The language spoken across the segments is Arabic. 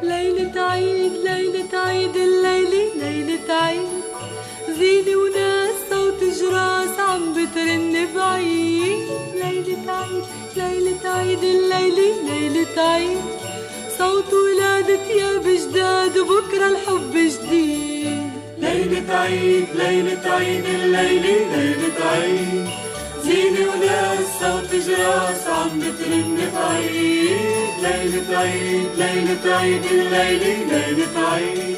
ليلة عيد ليلة عيد الليلة ليلة عيد، زينة وناس صوت جراس عم بترن بعيد. ليلة عيد ليلة عيد الليلة ليلة عيد، صوت ولادة تياب جداد وبكرة الحب جديد. ليلة عيد ليلة عيد الليلة ليلة عيد، زينة وناس صوت جراس عم بترن بعيد. ليلة عيد ليلة عيد الليلة ليلة عيد،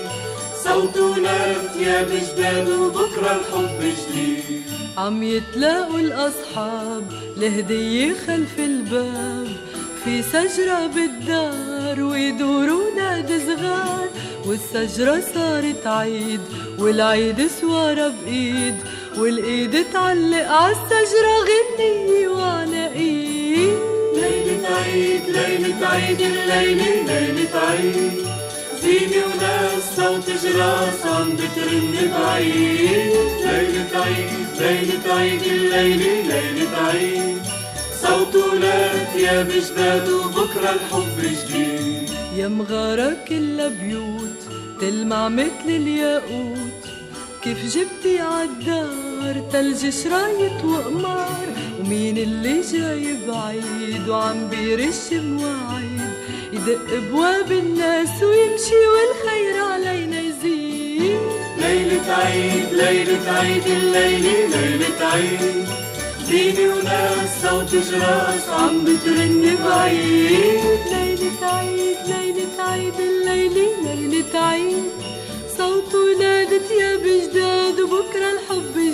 صوت ولاد تياب جداد وبكرة الحب جديد. عم يتلاقوا الأصحاب لهدية خلف الباب، في شجرة بالدار ويدوروا نادي صغار، والشجرة صارت عيد والعيد سوارة بإيد، والإيد تعلق عالشجرة غنية وعلى إيد. ليلة عيد ليلة عيد الليلة ليلة عيد، زينة وناس صوت جراس عم بترن بعيد. ليلة عيد ليلة عيد الليلة ليلة عيد، صوت ولاد تياب جداد وبكرة الحب جديد. يا مغارة كلها بيوت تلمع مثل الياقوت، كيف جبتي عالدار تلج شرايط وقمار، ومين اللي جاي بعيد وعم بيرش مواعيد، يدق بواب الناس ويمشي والخير علينا يزيد. ليلة عيد ليلة عيد الليلة ليلة عيد، زينة وناس صوت جراس عم بترن بعيد. ليلة عيد ليلة عيد الليلة ليلة عيد، صوت ولاد تياب جداد وبكرة الحب جديد.